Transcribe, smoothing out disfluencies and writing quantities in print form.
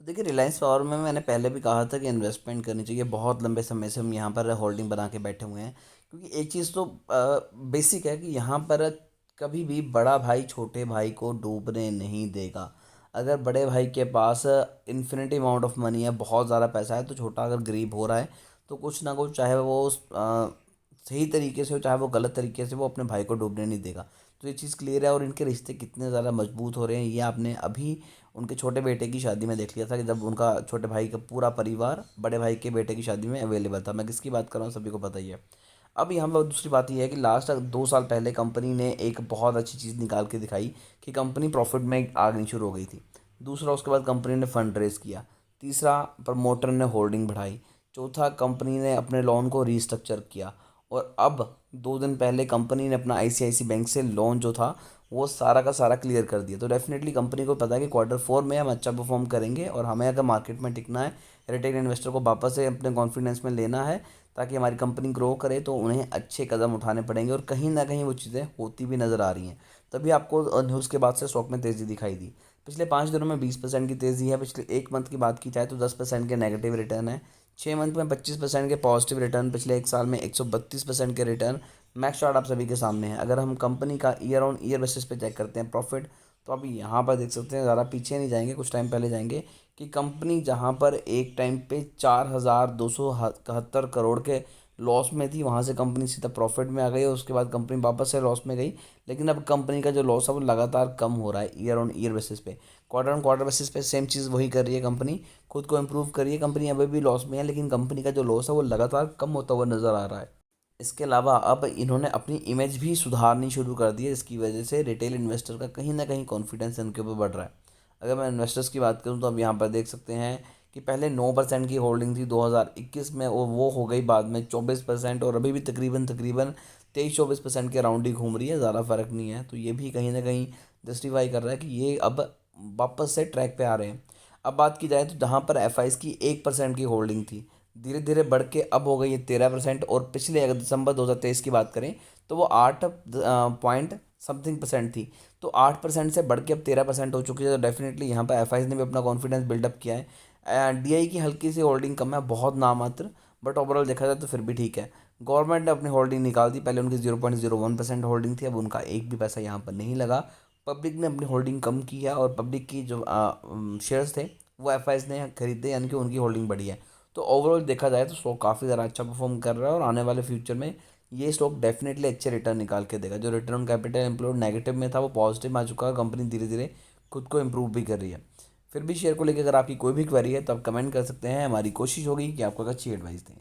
तो देखिए, रिलायंस पावर में मैंने पहले भी कहा था कि इन्वेस्टमेंट करनी चाहिए। बहुत लंबे समय से हम यहाँ पर होल्डिंग बना के बैठे हुए हैं, क्योंकि एक चीज़ तो बेसिक है कि यहाँ पर कभी भी बड़ा भाई छोटे भाई को डूबने नहीं देगा। अगर बड़े भाई के पास इन्फिनिटी अमाउंट ऑफ मनी है, बहुत ज़्यादा पैसा है, तो छोटा अगर गरीब हो रहा है तो कुछ ना कुछ, चाहे वो सही तरीके से हो चाहे वो गलत तरीके से, वो अपने भाई को डूबने नहीं देगा। तो ये चीज़ क्लियर है। और इनके रिश्ते कितने ज़्यादा मजबूत हो रहे हैं, ये आपने अभी उनके छोटे बेटे की शादी में देख लिया था, कि जब उनका छोटे भाई का पूरा परिवार बड़े भाई के बेटे की शादी में अवेलेबल था। मैं किसकी बात कर रहा हूँ, सभी को पता ही है। अब यहाँ पर दूसरी बात यह है कि लास्ट 2 साल पहले कंपनी ने एक बहुत अच्छी चीज़ निकाल के दिखाई कि कंपनी प्रॉफिट में आगनी शुरू हो गई थी। दूसरा, उसके बाद कंपनी ने फंड रेज किया। तीसरा, प्रमोटर ने होल्डिंग बढ़ाई। चौथा, कंपनी ने अपने लोन को रीस्ट्रक्चर किया। और अब 2 दिन पहले कंपनी ने अपना आईसीआईसी बैंक से लोन जो था वो सारा का सारा क्लियर कर दिया। तो डेफिनेटली कंपनी को पता है कि Q4 में हम अच्छा परफॉर्म करेंगे, और हमें अगर मार्केट में टिकना है, रिटेल इन्वेस्टर को वापस से अपने कॉन्फिडेंस में लेना है, ताकि हमारी कंपनी ग्रो करे, तो उन्हें अच्छे कदम उठाने पड़ेंगे। और कहीं ना कहीं वो चीज़ें होती भी नज़र आ रही हैं। तभी आपको न्यूज़ के बाद से स्टॉक में तेज़ी दिखाई दी। पिछले 5 दिनों में 20% की तेज़ी है। पिछले 1 मंथ की बात की जाए तो 10% के नेगेटिव रिटर्न है। 6 मंथ में 25% के पॉजिटिव रिटर्न। पिछले 1 साल में 132% के रिटर्न। मैक्स चार्ट आप सभी के सामने है। अगर हम कंपनी का ईयर ऑन ईयर बेसिस पे चेक करते हैं प्रॉफिट, तो अभी यहाँ पर देख सकते हैं, ज़्यादा पीछे नहीं जाएंगे, कुछ टाइम पहले जाएंगे, कि कंपनी जहाँ पर एक टाइम पे 4,271 करोड़ के लॉस में थी, वहाँ से कंपनी सीधा प्रॉफिट में आ गई, और उसके बाद कंपनी वापस से लॉस में गई। लेकिन अब कंपनी का जो लॉस है वो लगातार कम हो रहा है ईयर ऑन ईयर बेसिस पे। क्वार्टर ऑन क्वार्टर बेसिस पे सेम चीज़ वही कर रही है कंपनी, खुद को इम्प्रूव कर रही है। कंपनी अभी भी लॉस में है, लेकिन कंपनी का जो लॉस है वो लगातार कम होता हुआ नज़र आ रहा है। इसके अलावा अब इन्होंने अपनी इमेज भी सुधारनी शुरू कर दी है, जिसकी वजह से रिटेल इन्वेस्टर का कहीं ना कहीं कॉन्फिडेंस इनके ऊपर बढ़ रहा है। अगर मैं इन्वेस्टर्स की बात करूं तो अब यहाँ पर देख सकते हैं कि पहले 9% की होल्डिंग थी 2021 में, और वो हो गई बाद में 24%, और अभी भी तकरीबन तकरीबन 23-24% के अराउंड ही घूम रही है, ज़्यादा फर्क नहीं है। तो ये भी कहीं ना कहीं जस्टिफाई कर रहा है कि ये अब वापस से ट्रैक पे आ रहे हैं। अब बात की जाए तो जहाँ पर एफ की 1% की होल्डिंग थी, धीरे धीरे बढ़ के अब हो गई है 13%। और पिछले अगर दिसंबर 2023 की बात करें तो वो 8 समथिंग परसेंट थी। तो 8% से बढ़ के अब 13% हो चुकी है। तो डेफिनेटली यहाँ पर एफ ने भी अपना कॉन्फिडेंस बिल्डअप किया है। डीआई की हल्की सी होल्डिंग कम है, बहुत नामात्र, बट ओवरऑल देखा जाए तो फिर भी ठीक है। गवर्नमेंट ने अपनी होल्डिंग निकाल दी। पहले उनकी 0.01% होल्डिंग थी, अब उनका एक भी पैसा यहाँ पर नहीं लगा। पब्लिक ने अपनी होल्डिंग कम की है, और पब्लिक की जो शेयर्स थे वो एफ ने खरीदे, यानी कि उनकी होल्डिंग बढ़ी है। तो ओवरऑल देखा जाए तो स्टॉक काफ़ी ज़्यादा अच्छा परफॉर्म कर रहा है, और आने वाले फ्यूचर में ये स्टॉक डेफिनेटली अच्छे रिटर्न निकाल के देगा। जो return on capital employed negative में था वो पॉजिटिव में आ चुका है। कंपनी धीरे धीरे खुद को इम्प्रूव भी कर रही है। फिर भी शेयर को लेकर अगर आपकी कोई भी क्वेरी है तो आप कमेंट कर सकते हैं। हमारी कोशिश होगी कि आपको एक अच्छी एडवाइस दें।